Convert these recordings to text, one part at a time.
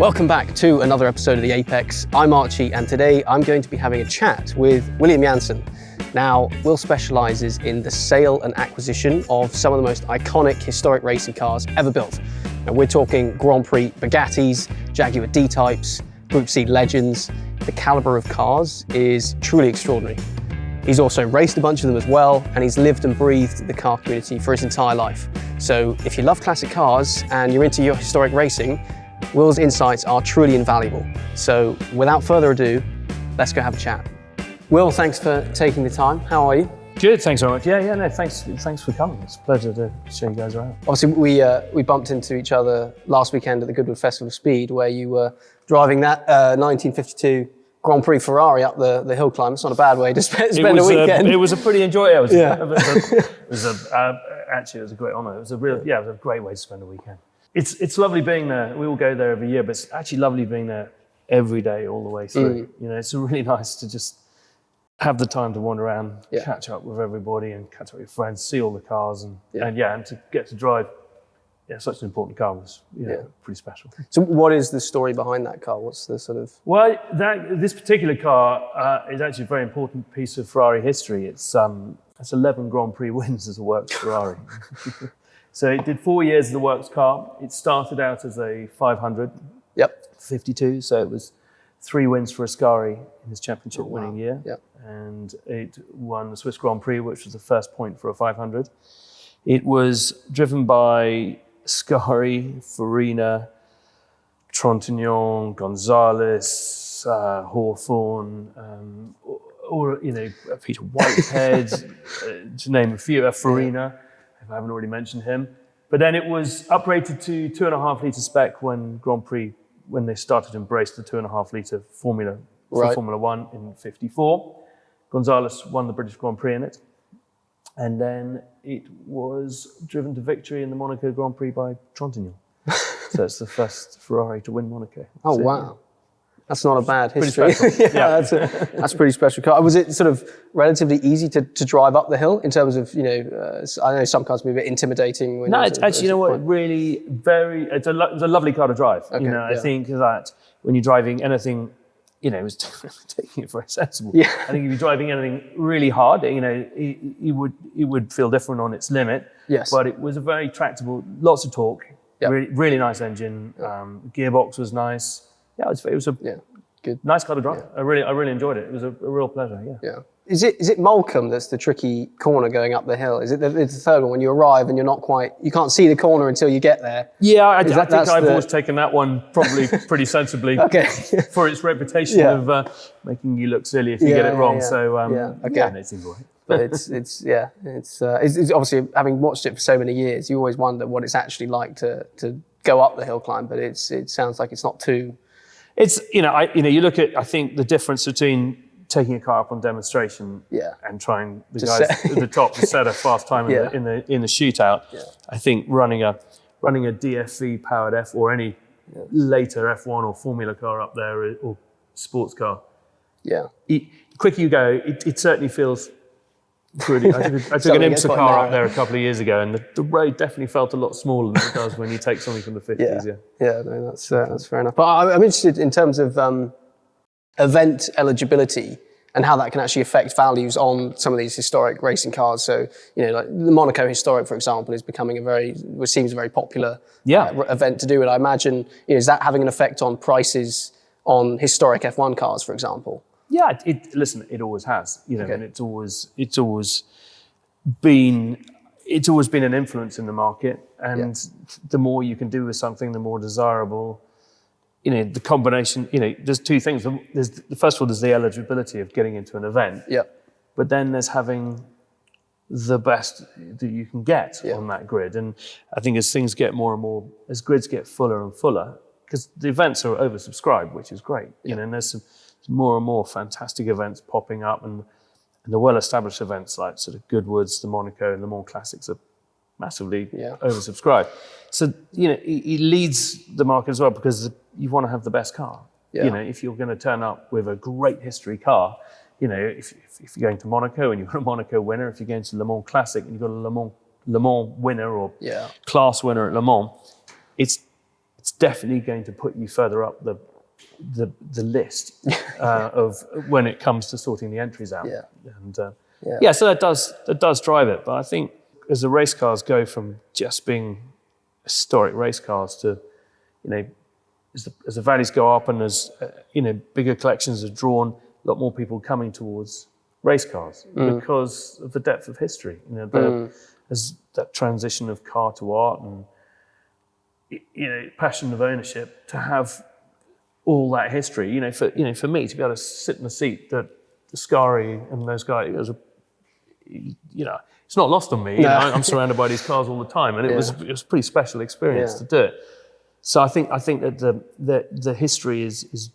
Welcome back to another episode of The Apex. I'm Archie, and today I'm going to be having a chat with William Janssen. Now, Will specialises in the sale and acquisition of some of the most iconic historic racing cars ever built. Now, we're talking Grand Prix Bugattis, Jaguar D-types, Group C legends. The calibre of cars is truly extraordinary. He's also raced a bunch of them as well, and he's lived and breathed the car community for his entire life. So if you love classic cars and you're into your historic racing, Will's insights are truly invaluable. So without further ado, let's go have a chat. Will, thanks for taking the time. How are you? Good, thanks very much. No, thanks for coming. It's a pleasure to show you guys around. Obviously, we bumped into each other last weekend at the Goodwood Festival of Speed, where you were driving that 1952 Grand Prix Ferrari up the hill climb. It's not a bad way to spend a weekend. It was a pretty enjoyable. Yeah. Actually, it was a great honour. It was a great way to spend a weekend. It's lovely being there. We all go there every year, but it's actually lovely being there every day, all the way through. You know, it's really nice to just have the time to wander around, catch up with everybody, and catch up with your friends, see all the cars, and to get to drive. Yeah, such an important car was pretty special. So, what is the story behind that car? What's the sort of? Well, this particular car is actually a very important piece of Ferrari history. It's 11 Grand Prix wins as a works Ferrari. So it did 4 years as a works car. It started out as a 500, 52. So it was 3 wins for Ascari in his championship winning year. Yep. And it won the Swiss Grand Prix, which was the first point for a 500. It was driven by Ascari, Farina, Trontignan, Gonzalez, Hawthorne, Peter Whitehead, to name a few, Farina, if I haven't already mentioned him. But then it was uprated to 2.5 litre spec when they started to embrace the 2.5 litre formula for Formula One in '54. Gonzalez won the British Grand Prix in it. And then it was driven to victory in the Monaco Grand Prix by Trontignan. So it's the first Ferrari to win Monaco. Oh, so, wow. That's not a bad history. That's a pretty special car. Was it sort of relatively easy to drive up the hill in terms of, I know some cars can be a bit intimidating. No, it's actually, you know what, really it's a lovely car to drive. Okay, I think that when you're driving anything, it was taking it very sensible. Yeah. I think if you're driving anything really hard, it would feel different on its limit. Yes. But it was a very tractable, lots of torque, really nice engine. Gearbox was nice. Yeah, it was a good, nice car to drive. Yeah. I really enjoyed it. It was a real pleasure. Yeah. Is it Moulcombe that's the tricky corner going up the hill? Is it the third one when you arrive and you can't see the corner until you get there? Yeah, I think I've always taken that one probably pretty sensibly for its reputation of making you look silly if you get it wrong. So it's enjoyable. But it's obviously, having watched it for so many years, you always wonder what it's actually like to go up the hill climb. But it sounds like it's not too. It's you look at, I think, the difference between taking a car up on demonstration and trying the guys at the top to set a fast time in the shootout. Yeah. I think running a DFV powered F or any later F1 or Formula car up there or sports car. Yeah. The quicker you go, it certainly feels pretty. I took an IMSA car up there a couple of years ago, and the road definitely felt a lot smaller than it does when you take something from the 50s. That's fair enough. But I'm interested in terms of event eligibility and how that can actually affect values on some of these historic racing cars. So, like the Monaco Historic, for example, is becoming seems a very popular event to do it. I imagine, is that having an effect on prices on historic F1 cars, for example? Yeah, it always has, and it's always been an influence in the market. And the more you can do with something, the more desirable. The combination. There's two things. First of all, there's the eligibility of getting into an event. Yeah. But then there's having the best that you can get on that grid. And I think as things get more and more, as grids get fuller and fuller, because the events are oversubscribed, which is great. And there's some more and more fantastic events popping up, and the well-established events like sort of Goodwoods, the Monaco, and the more classics are massively oversubscribed. So it leads the market as well, because you want to have the best car. If you're going to turn up with a great history car, if you're going to Monaco and you've got a Monaco winner, if you're going to Le Mans Classic and you've got a Le Mans winner or class winner at Le Mans, it's it's definitely going to put you further up the list of when it comes to sorting the entries out. Yeah. And so that does drive it. But I think as the race cars go from just being historic race cars to, as the values go up and as bigger collections are drawn, a lot more people coming towards race cars because of the depth of history. As that transition of car to art and passion of ownership, to have all that history. For me to be able to sit in the seat that Ascari and those guys, it's not lost on me. I'm surrounded by these cars all the time, and it was a pretty special experience to do it. So I think that the history is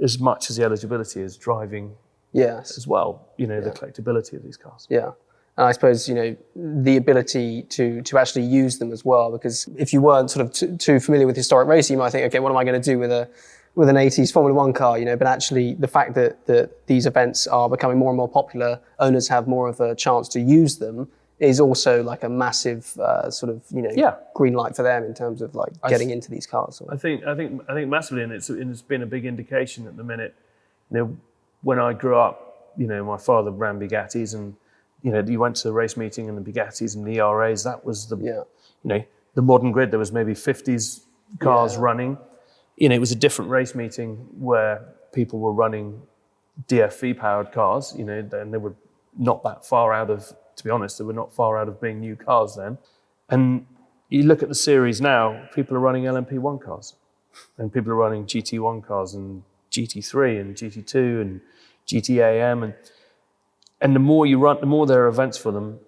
as much as the eligibility is driving as well. The collectability of these cars. Yeah. And I suppose, the ability to actually use them as well, because if you weren't sort of too familiar with historic racing, you might think, okay, what am I going to do with an 80s Formula One car, but actually the fact that these events are becoming more and more popular, owners have more of a chance to use them, is also like a massive green light for them in terms of like getting into these cars. I think massively, and it's been a big indication at the minute. When I grew up, my father ran Bugattis, and you went to the race meeting and the Bugattis and the ERAs. That was the modern grid. There was maybe 50s cars running. It was a different race meeting where people were running DFV powered cars. And they were not that far out of, to be honest, they were not far out of being new cars then. And you look at the series now, people are running LMP1 cars, and people are running GT1 cars and GT3 and GT2 and GTAM, and the more you run, the more there are events for them.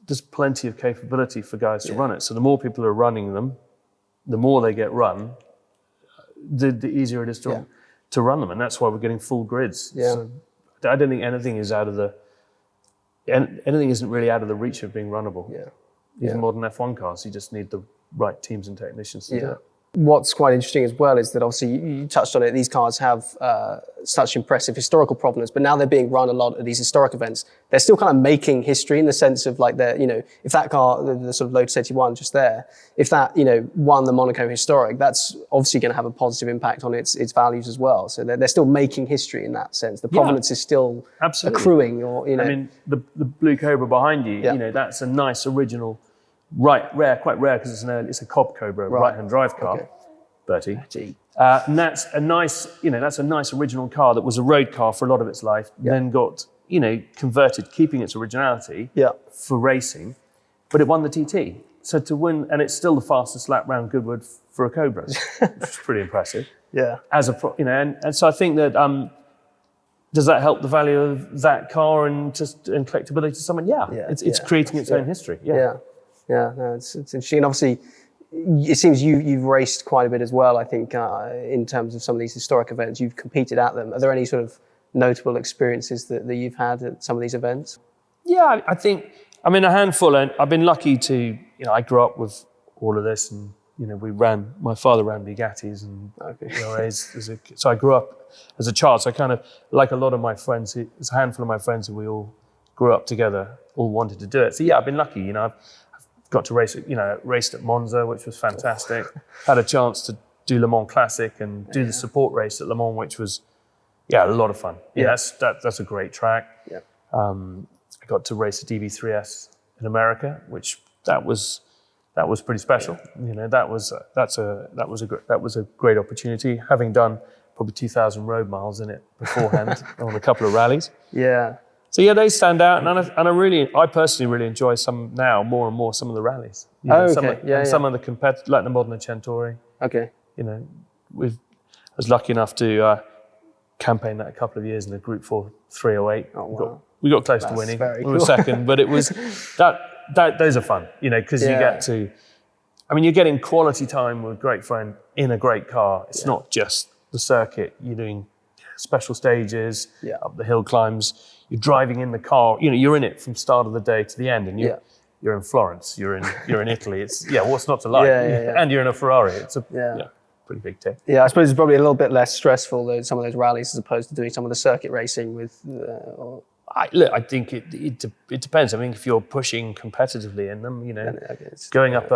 There's plenty of capability for guys to run it. So the more people are running them, the more they get run, the easier it is to run them, and that's why we're getting full grids. Yeah. So I don't think anything isn't really out of the reach of being runnable. Yeah. Even modern F1 cars, you just need the right teams and technicians to do it. What's quite interesting as well is that obviously you touched on it, these cars have such impressive historical provenance, but now they're being run a lot at these historic events. They're still kind of making history in the sense of like if that car, the sort of Lotus 81 just there, if that, won the Monaco historic, that's obviously going to have a positive impact on its values as well. So they're still making history in that sense. The provenance is still accruing, or, I mean, the Blue Cobra behind you, that's a nice original, quite rare because it's a Cobb Cobra, right-hand drive car, Bertie. And that's a nice, original car that was a road car for a lot of its life, then got, converted, keeping its originality for racing, but it won the TT. So to win, and it's still the fastest lap round Goodwood for a Cobra, which is pretty impressive. Yeah. And so I think that, does that help the value of that car and collectability to someone? Yeah. It's creating its own history. Yeah, no, it's interesting. And obviously, it seems you've raced quite a bit as well, I think, in terms of some of these historic events. You've competed at them. Are there any sort of notable experiences that you've had at some of these events? Yeah, I think, a handful. And I've been lucky to, I grew up with all of this, and, my father ran Bugattis, and so I grew up as a child. So I kind of, like a lot of my friends, there's a handful of my friends who we all grew up together, all wanted to do it. So yeah, I've been lucky, I've got to race, raced at Monza, which was fantastic. Had a chance to do Le Mans Classic and do the support race at Le Mans, which was, a lot of fun. That's a great track. Yeah. I got to race a DB3S in America, which that was pretty special. That was a great opportunity, having done probably 2,000 road miles in it beforehand on a couple of rallies. Yeah. So they stand out, and I personally really enjoy more and more some of the rallies. Some of the competitors, like the Modena Centauri. Okay. I was lucky enough to campaign that a couple of years in the Group 4 308. Oh wow. We got close to winning. We were second, but it was those are fun, because you get to. You're getting quality time with a great friend in a great car. It's not just the circuit. You're doing special stages, up the hill climbs. You're driving in the car. You're in it from start of the day to the end, and you're in Florence. You're in Italy. It's what's not to like? And you're in a Ferrari. It's a pretty big tick. Yeah, I suppose it's probably a little bit less stressful some of those rallies as opposed to doing some of the circuit racing with. I think it depends. If you're pushing competitively in them, going up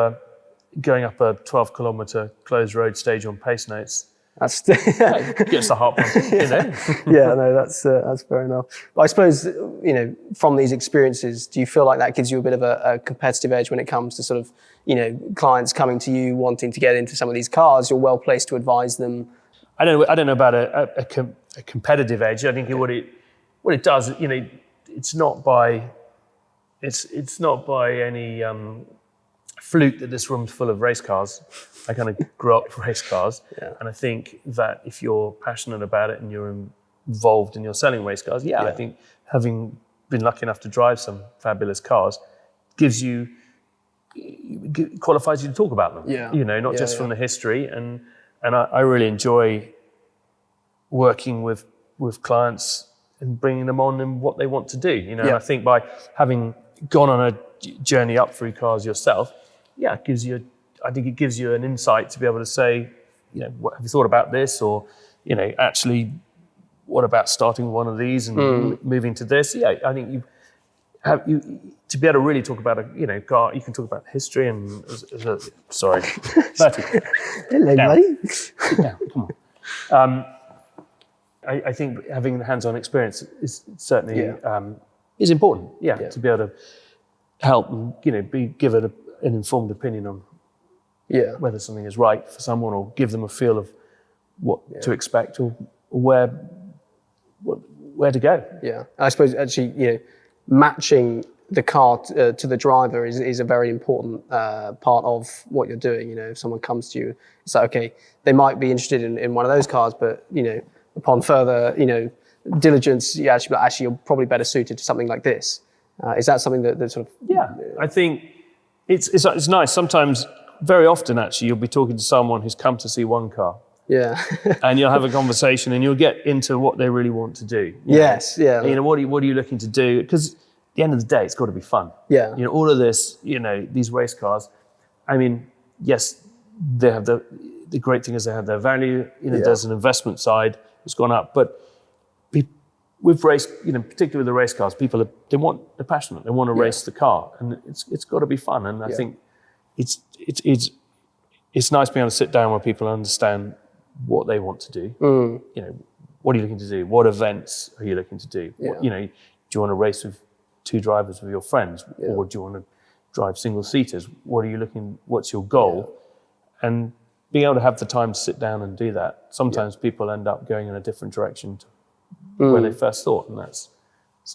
going up a 12-kilometre closed road stage on pace notes. That's Gets the heart pumping, you know. Yeah, no, that's fair enough. But I suppose, you know, from these experiences, do you feel like that gives you a bit of a competitive edge when it comes to sort of, you know, clients coming to you wanting to get into some of these cars? You're well placed to advise them. I don't know about a competitive edge. I think what it does, you know, it's not by any fluke that this room's full of race cars. I kind of grew up with race cars, and I think that if you're passionate about it and you're involved in your selling race cars, I think having been lucky enough to drive some fabulous cars qualifies you to talk about them. Yeah. You know, not just from the history, and I really enjoy working with clients and bringing them on and what they want to do. You know, and I think by having gone on a journey up through cars yourself, it gives you an insight to be able to say, you know, what have you thought about this? Or, you know, actually, what about starting one of these and moving to this? Yeah, I think to be able to really talk about a car, you can talk about history and sorry, 30. Hello, buddy. Yeah, come on. I think having the hands-on experience is certainly is important. Yeah, to be able to help and, you know, give it an informed opinion on whether something is right for someone, or give them a feel of what to expect or where to go. Yeah, I suppose actually, you know, matching the car to the driver is a very important part of what you're doing. You know, if someone comes to you, it's like, okay, they might be interested in one of those cars, but, you know, upon further, you know, diligence, actually you're probably better suited to something like this. Is that something that sort of? Yeah, I think it's nice. Sometimes, very often actually, you'll be talking to someone who's come to see one car. Yeah. And you'll have a conversation and you'll get into what they really want to do. Yes, yeah. You know, what are you looking to do? Because at the end of the day, it's got to be fun. Yeah. You know, all of this, you know, these race cars, I mean, yes, they have the great thing is they have their value. You know, there's an investment side that's gone up, but with race, you know, particularly with the race cars, they're passionate. They want to race the car, and it's got to be fun. And I think it's nice being able to sit down where people understand what they want to do. You know, what are you looking to do? What events are you looking to do? What, you know, do you want to race with two drivers with your friends, or do you want to drive single seaters? What's your goal? And being able to have the time to sit down and do that. Sometimes people end up going in a different direction to where they first thought, and it's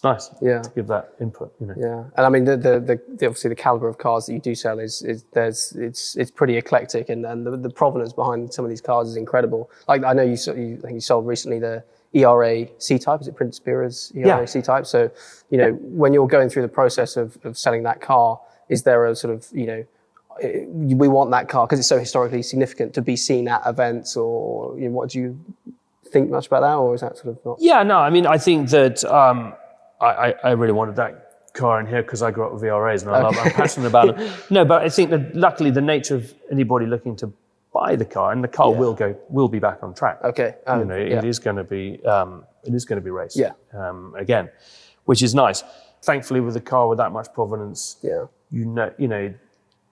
nice to give that input. You know. Yeah, and I mean the obviously the calibre of cars that you do sell it's pretty eclectic, and the provenance behind some of these cars is incredible. Like I know I think you sold recently the ERA C-Type. Is it Prince Bira's ERA C-Type? So, you know, when you're going through the process of selling that car, is there a sort of, you know, we want that car because it's so historically significant to be seen at events, or, you know, what do you think much about that, or is that sort of not? Yeah, no, I mean, I think that I really wanted that car in here because I grew up with VRAs and I'm passionate about them. No, but I think that luckily the nature of anybody looking to buy the car, and the car will be back on track. Okay, you know, it is going to be raced again, which is nice. Thankfully, with a car with that much provenance, you know.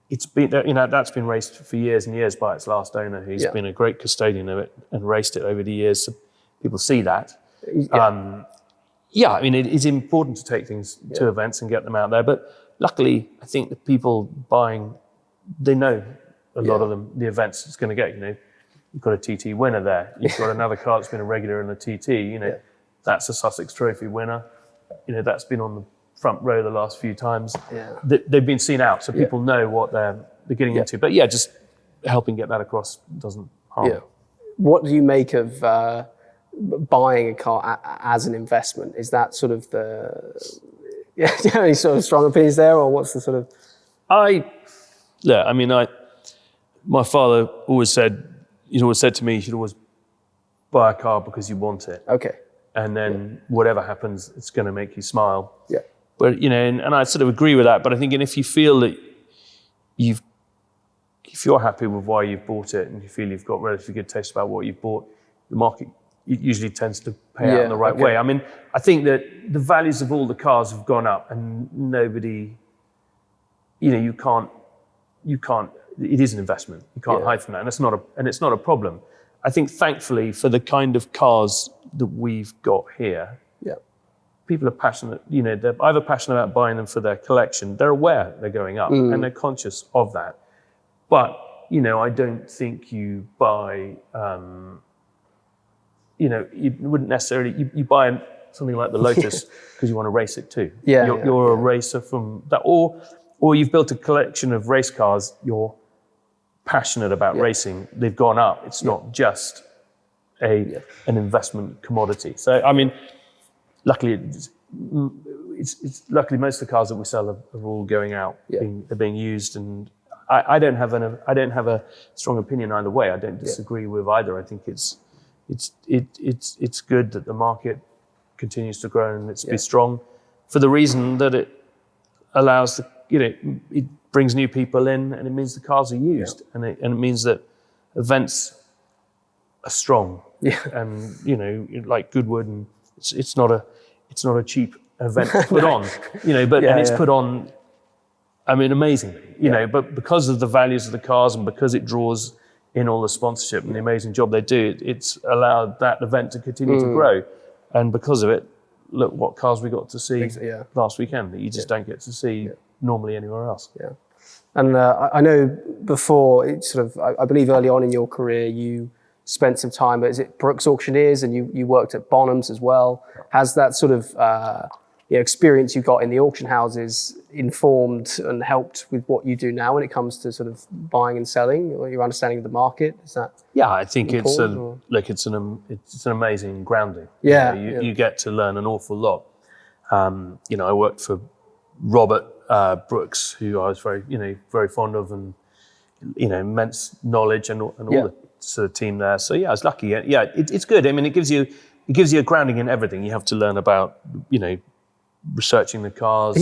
It's been, you know, that's been raced for years and years by its last owner, who's been a great custodian of it and raced it over the years. So people see that. I mean, it is important to take things to events and get them out there. But luckily, I think the people buying, they know a lot of them, the events it's going to get. You know, you've got a TT winner there. You've got another car that's been a regular in the TT. You know, that's a Sussex Trophy winner. You know, that's been on the front row the last few times. They've been seen out, so people know what they're getting into. But just helping get that across doesn't harm. What do you make of buying a car as an investment? Is that sort of the do you have any sort of strong opinions there, or what's the sort of? My father always said, he's always said to me, you should always buy a car because you want it. Okay. And then whatever happens, it's going to make you smile. Yeah. But, you know, and I sort of agree with that. But I think, and if you feel that if you're happy with why you've bought it, and you feel you've got relatively good taste about what you've bought, the market usually tends to pay out in the right way. I mean, I think that the values of all the cars have gone up, and nobody, you know, you can't it is an investment. You can't hide from that, and it's not a problem. I think, thankfully, for the kind of cars that we've got here, people are passionate. They're either passionate about buying them for their collection. They're aware they're going up, and they're conscious of that. But I don't think you buy. You wouldn't necessarily you buy something like the Lotus because you want to race it too. You're a racer from that, or you've built a collection of race cars. You're passionate about racing. They've gone up. It's not just an investment commodity. So I mean, luckily, it's luckily most of the cars that we sell are all going out. They're being used, and I don't have a strong opinion either way. I don't disagree with either. I think it's good that the market continues to grow and it's be strong, for the reason that it allows it brings new people in, and it means the cars are used, and it means that events are strong. And like Goodwood, and it's not a cheap event to put on, and it's put on, I mean, amazingly, but because of the values of the cars and because it draws in all the sponsorship and the amazing job they do, it's allowed that event to continue to grow. And because of it, look what cars we got to see last weekend that you just don't get to see normally anywhere else. And I know before, I believe early on in your career, you spent some time at Brooks Auctioneers, and you worked at Bonham's as well. Has that sort of experience you got in the auction houses informed and helped with what you do now when it comes to sort of buying and selling, or your understanding of the market? Is that I think it's an amazing grounding. You get to learn an awful lot. I worked for Robert Brooks, who I was very fond of, and immense knowledge and all the sort of team there. So I was lucky. It's good. I mean, it gives you a grounding in everything. You have to learn about researching the cars,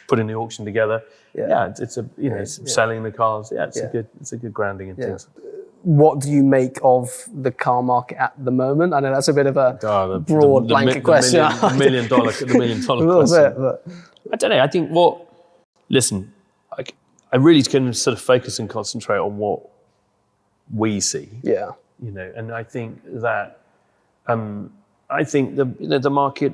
putting the auction together. It's selling the cars. It's a good grounding in things. What do you make of the car market at the moment? I know that's a bit of a broad blanket question. The million dollar question. I don't know. I think I really can sort of focus and concentrate on what we see. And I think that the market,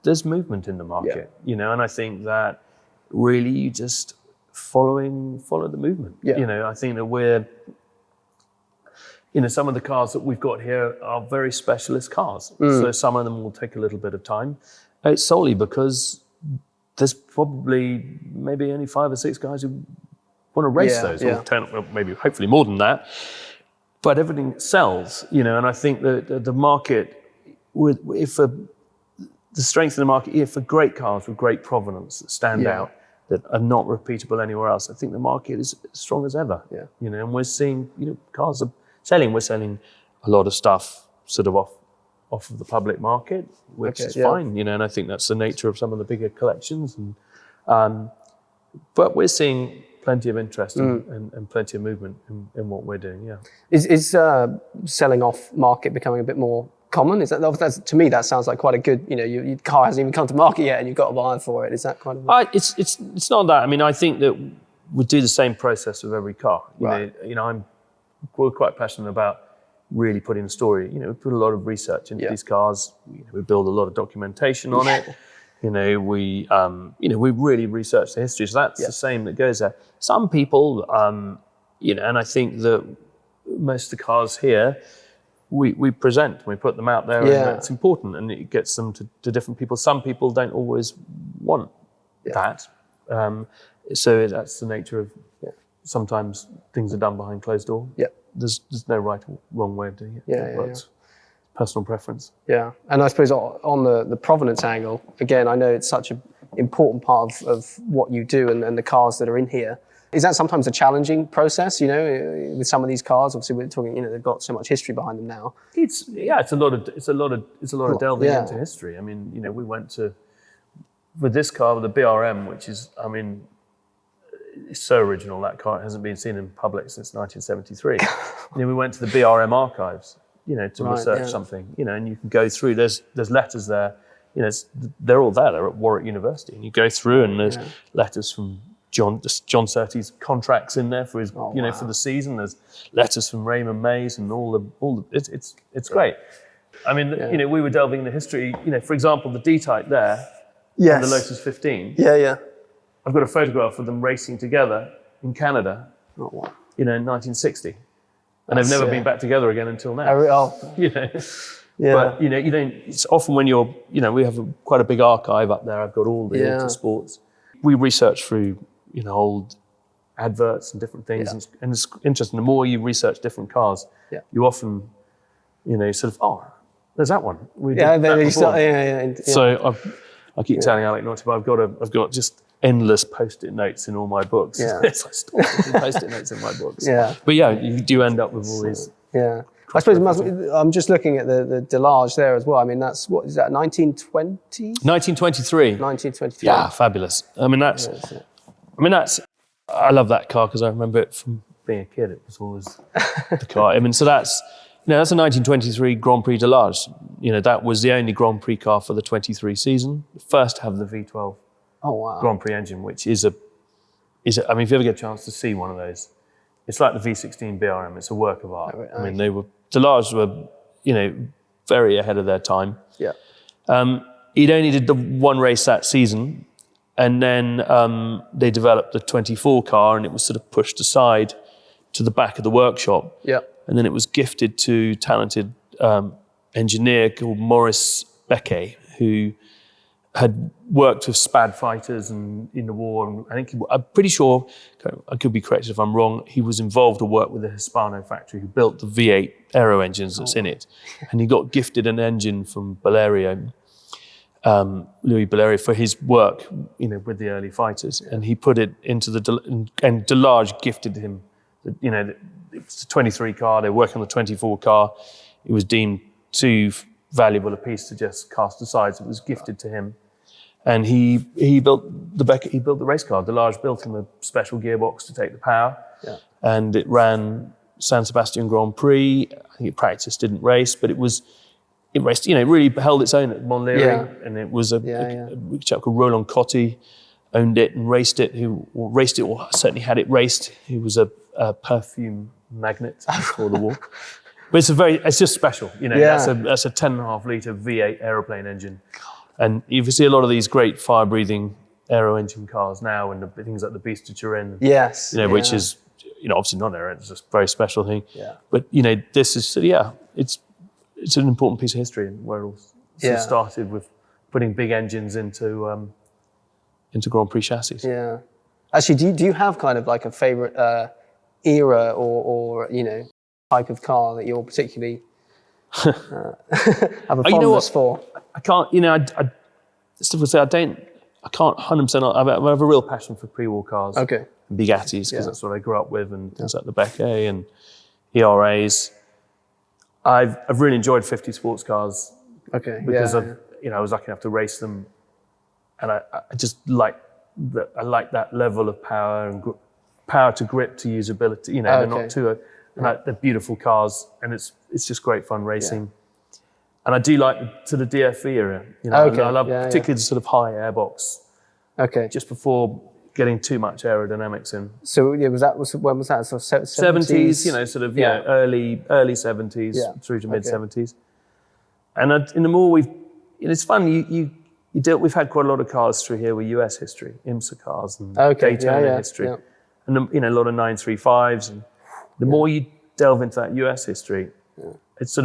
there's movement in the market, and I think that really you just follow the movement. I think that we're, some of the cars that we've got here are very specialist cars. So some of them will take a little bit of time. It's solely because there's probably maybe only 5 or 6 guys who want to race those, or 10, well, maybe hopefully more than that. But everything sells, and I think that the market, the strength of the market, for great cars with great provenance that stand out, that are not repeatable anywhere else, I think the market is as strong as ever. And we're seeing, cars are selling. We're selling a lot of stuff sort of off of the public market, which is fine, and I think that's the nature of some of the bigger collections. And but we're seeing plenty of interest and plenty of movement in what we're doing. Is selling off market becoming a bit more common? That's, to me, that sounds like quite a good. Your car hasn't even come to market yet, and you've got to buy for it. Is that kind of? It's not that. I mean, I think that we do the same process with every car. We're quite passionate about really putting a story. We put a lot of research into these cars. We build a lot of documentation on it. We really research the history. So that's the same that goes there. Some people, and I think that most of the cars here, we present, we put them out there, and that's important, and it gets them to different people. Some people don't always want that. So that's the nature of, sometimes things are done behind closed door. There's no right or wrong way of doing it. Personal preference. And I suppose on the provenance angle, again, I know it's such an important part of what you do and the cars that are in here. Is that sometimes a challenging process, with some of these cars? Obviously, we're talking, they've got so much history behind them now. It's a lot of delving into history. I mean, we went with this car, with the BRM, which is, I mean, it's so original. That car hasn't been seen in public since 1973. We went to the BRM archives, to research something, and you can go through. There's letters there, they're all there. They're at Warwick University, and you go through, and there's letters from John Surtees contracts in there for his, for the season. There's letters from Raymond Mays and all the. It's great. I mean, we were delving into history. For example, the D-Type there, and the Lotus 15. Yeah. I've got a photograph of them racing together in Canada. Oh, wow. In 1960, and they've never been back together again until now. Yeah. But you don't. It's often when you're, we have quite a big archive up there. I've got all the autosports. We research through, old adverts and different things, and it's interesting. The more you research different cars, you often, sort of, there's that one. We did that before. So I keep telling Alec not to, but I've got just endless post-it notes in all my books. Yeah. It's like stop putting post-it notes in my books. Yeah. But you do end up with all these. Yeah. I suppose I'm just looking at the Delage there as well. I mean, that's, what is that, 1920? 1923. 1923. Yeah, fabulous. I love that car because I remember it from being a kid. It was always the car. I mean, so that's a 1923 Grand Prix Delage. That was the only Grand Prix car for the 23 season. The first to have the V12 Grand Prix engine, which is I mean, if you ever get a chance to see one of those, it's like the V16 BRM. It's a work of art. I mean, Delage were, very ahead of their time. Yeah. He'd only did the one race that season, and then they developed the 24 car, and it was sort of pushed aside to the back of the workshop. Yeah. And then it was gifted to a talented engineer called Maurice Becquet, who had worked with Spad fighters and in the war, and I think I'm pretty sure, I could be corrected if I'm wrong, he was involved or worked with the Hispano factory who built the V8 aero engines that's in it, and he got gifted an engine from Louis Bellerio, for his work, with the early fighters, and he put it into and Delage gifted him, it's a 23 car. They were working on the 24 car. It was deemed too valuable a piece to just cast aside, so it was gifted to him. And he built the race car. Delage built him a special gearbox to take the power, and it ran San Sebastian Grand Prix. I think it practiced, didn't race, but it raced. It really held its own at Montlhéry, and it was a chap called Roland Coty owned it and raced it. Who raced it, or certainly had it raced. He was a perfume magnate before the war. But it's just special, That's a 10.5 litre V8 aeroplane engine. And you see a lot of these great fire-breathing aero engine cars now, and the things like the Beast of Turin. Yes. Which is, obviously not aero, it's just a very special thing. Yeah. But, this is, it's an important piece of history, where it all started with putting big engines into Grand Prix chassis. Yeah. Actually, do you have kind of like a favourite era or type of car that you're particularly have a fondness for? I can't, it's difficult to say. I can't 100%. I have a real passion for pre-war cars. Okay. And Bugattis, because that's what I grew up with, and things like the Becquet and ERAs. I've really enjoyed 50 sports cars. Okay. Because I was lucky enough to race them, and I just like that level of power and power to grip to usability. They're not too. They're beautiful cars, and it's just great fun racing. And I do like the DFV era. I love particularly the sort of high airbox. Okay. Just before getting too much aerodynamics in. So when was that? Sort of 70s? Early 70s through to mid 70s. And in the more it's fun. We've had quite a lot of cars through here with US history, IMSA cars and Daytona history, and a lot of 935s. And the more you delve into that US history, it's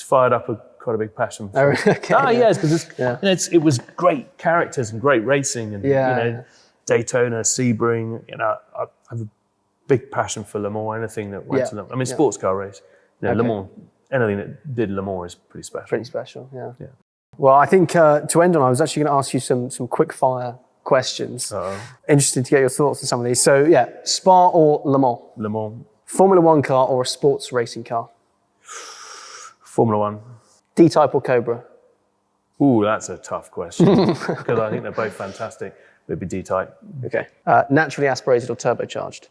fired up quite a big passion. Yes, because it was great characters and great racing, and Daytona, Sebring. I have a big passion for Le Mans. Anything that went to Le Mans. I mean, sports car race. Le Mans. Anything that did Le Mans is pretty special. Pretty special, yeah. Well, I think to end on, I was actually going to ask you some quick fire questions. Interested to get your thoughts on some of these. So, Spa or Le Mans? Le Mans. Formula One car or a sports racing car? Formula One. D-Type or Cobra? Ooh, that's a tough question, because I think they're both fantastic. It'd be D-Type. Okay. Naturally aspirated or turbocharged?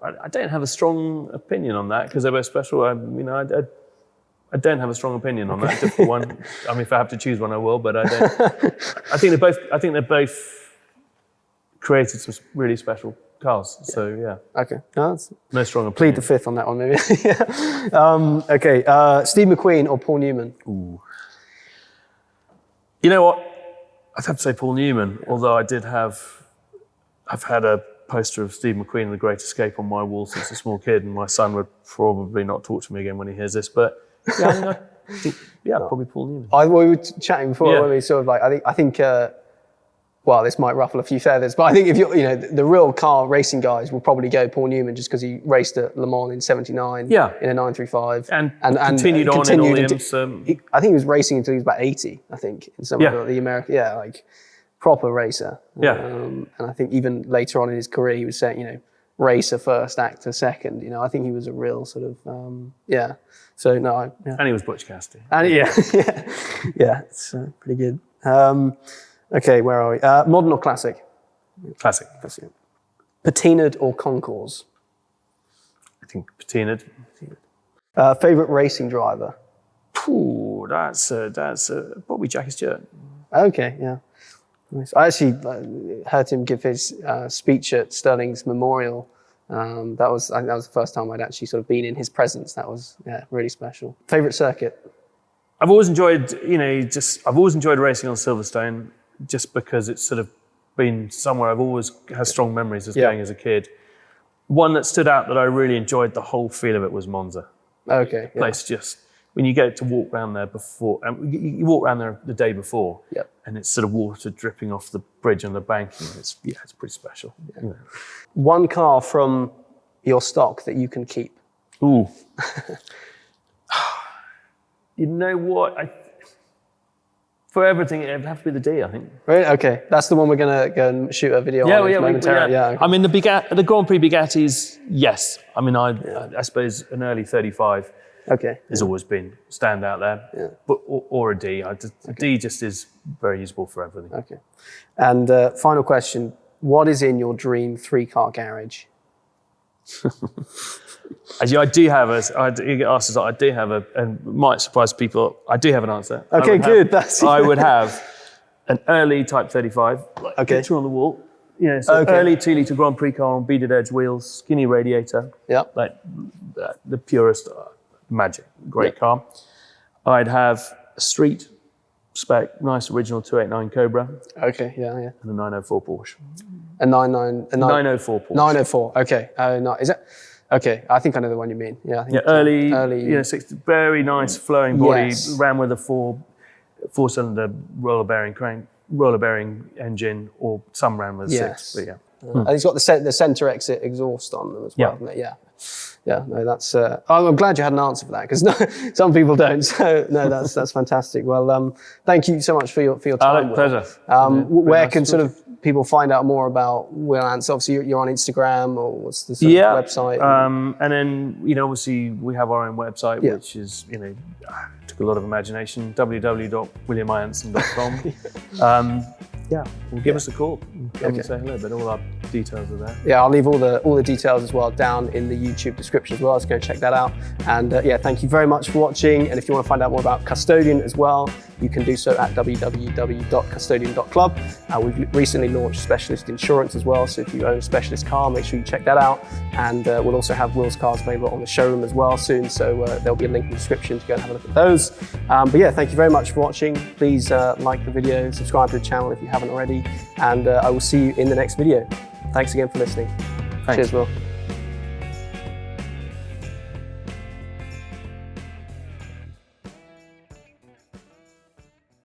I don't have a strong opinion on that, because they're both special. I don't have a strong opinion on that. Difficult one. I mean, if I have to choose one, I will. But I don't. I think they're both created some really special cars. Yeah. So yeah. Okay. No strong opinion. Plead the fifth on that one, maybe. Yeah. Okay. Steve McQueen or Paul Newman? Ooh. You know what? I'd have to say Paul Newman. Although I've had a poster of Steve McQueen in The Great Escape on my wall since a small kid, and my son would probably not talk to me again when he hears this. But yeah, I think probably Paul Newman. We were chatting before when we sort of like, I think well, this might ruffle a few feathers, but I think if the real car racing guys will probably go Paul Newman just because he raced at Le Mans in '79 in a 935 and continued on in Williams. I think he was racing until he was about 80. I think in some of the American, like proper racer. Yeah, and I think even later on in his career, he was saying, racer first, actor second. I think he was a real sort of So no, and he was Butch Cassidy. And it's pretty good. Okay, where are we? Modern or classic? Classic. Patinaed or concours? I think patinaed. Favorite racing driver? Ooh, that's probably Jackie Stewart. Okay, yeah. Nice. I actually heard him give his speech at Sterling's memorial. I think that was the first time I'd actually sort of been in his presence. That was really special. Favorite circuit? I've always enjoyed racing on Silverstone, just because it's sort of been somewhere I've always had strong memories of going as a kid. One that stood out that I really enjoyed the whole feel of it was Monza. Okay. Yeah. Place just, when you get to walk around there before, you walk around there the day before, and it's sort of water dripping off the bridge and the banking. It's pretty special. Yeah. One car from your stock that you can keep? Ooh. You know what? For everything, it would have to be the D, I think. Right. Okay. That's the one we're going to go and shoot a video on momentarily. Okay. I mean, the Grand Prix Bugattis, yes. I mean, I suppose an early 35 has always been standout there. Yeah. But, or a D. D just is very usable for everything. Okay. And final question. What is in your dream 3-car garage? Actually, I do have you get asked this, I do have and might surprise people, I do have an answer. Okay, good. I would have an early Type 35, picture on the wall. Early 2-litre Grand Prix car on beaded edge wheels, skinny radiator. Yeah. Like the purest magic, great car. I'd have a street spec, nice original 289 Cobra. Okay, yeah. And a 904 Porsche. A 904 Porsche. 904, okay. No, is that? Okay, I think I know the one you mean. Yeah, I think early 60, very nice flowing body, ran with a four-cylinder roller bearing engine, or some ran with 6. But and it's got the center exit exhaust on them as well, hasn't it? Yeah. No, that's. I'm glad you had an answer for that, because some people don't. So no, that's fantastic. Well, thank you so much for your time. Pleasure. Where can sort of people find out more about Will Ants? Obviously, you're on Instagram, or what's the sort of website? And then obviously we have our own website, which is took a lot of imagination. www.williamianson.com. Give us a call. Come and say hello, but all our details are there. Yeah, I'll leave all the details as well down in the YouTube description as well. So go check that out. And thank you very much for watching. And if you want to find out more about Custodian as well, you can do so at www.custodian.club. We've recently launched specialist insurance as well. So if you own a specialist car, make sure you check that out. And we'll also have Will's cars available on the showroom as well soon. So there'll be a link in the description to go and have a look at those. Thank you very much for watching. Please like the video, subscribe to the channel if you haven't already. And I will see you in the next video. Thanks again for listening. Thanks. Cheers, Will.